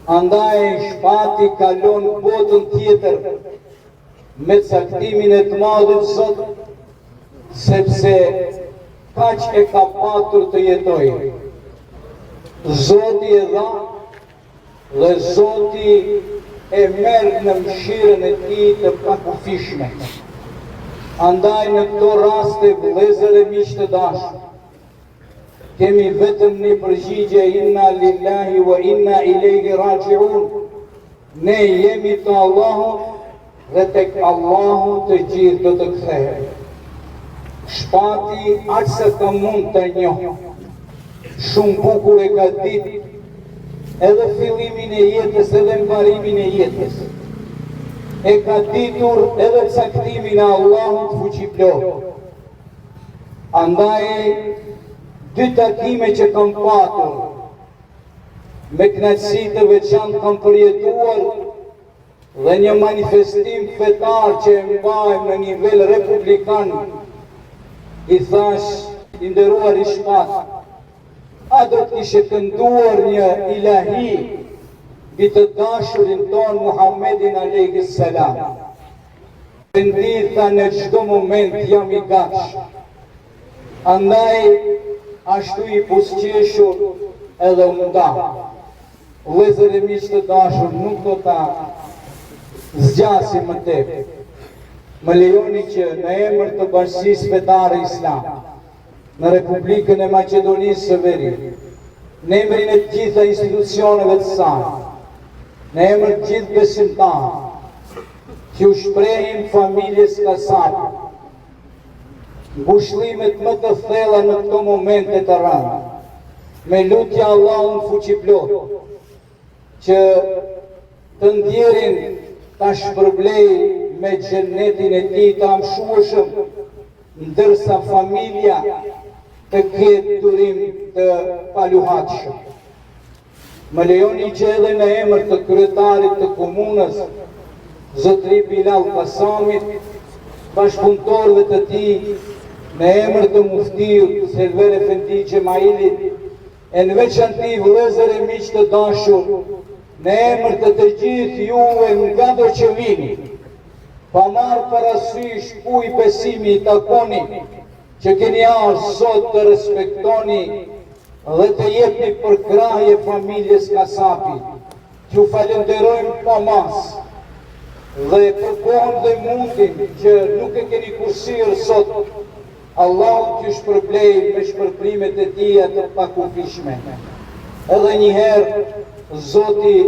Andaj shpati kalon botën tjetër me caktimin e të madhit Zot, sepse kaq e ka patur të jetoj. Zoti e dha dhe Zoti e merr në mëshirën e tij të pakufishme. Andaj në këto raste, vëllezër e miq të dashur, kemi vetëm një përgjigje: inna lillahi wa inna ilaihi rajiun. Ne jemi të Allahut dhe tek Allahu të gjithë do të kthehemi. Shpati aq sa të mund të njoh, shumë bukur e ka ditë edhe fillimin e jetës edhe mbarimin e jetës. E ka ditur edhe caktimin e Allahut fuqiplot. Andaj dy takime që kam patur, me kënaqësi të veçantë kam përjetuar dhe një manifestim fetar që e mbajmë në nivel republikan, i thash: i nderuar i shpat, a do të kishe kënduar një ilahi mbi të dashurin ton Muhammedin alayhi salam? Nditha në çdo moment jam i gatsh. Andaj ashtu i pusqeshur edhe u nda. Vëllezër e miq të dashur, nuk do ta zgjasim më tepër. Më lejoni që në emër të Bashkisë Fetare Islam në Republikën e Maqedonisë së Veriut, në emrin e të gjitha institucioneve të saj, në emër të gjithë besimtarëve, që u shprehim familjes Kasapi ngushëllimet më të thella në këto momente të rënda, me lutje Allahun fuqiplot që të ndjerin ta shpërblej me xhenetin e tij të amshueshëm, ndërsa familja të ketë durim të paluhatshëm. Më lejoni që edhe në emër të kryetarit të komunës, Zotri Bilal Kasamit, bashkëpunëtorëve të tij, në emër të muftiut Selver Efendi Xhemailit, e në veçanti vëllezër e miq të dashur, në emër të të gjithë juve nga do që vini, pa marrë parasysh kuj besimi i takoni, që keni ardhur sot të respektoni dhe të jepni përkrahje familjes Kasapi, ju falenderojmë pa mas dhe për kohën dhe mundin që nuk e keni kursirë sot. Allahu t'ju shpërblej me shpërblimet e tija të pakufishme. Edhe njëherë, Zoti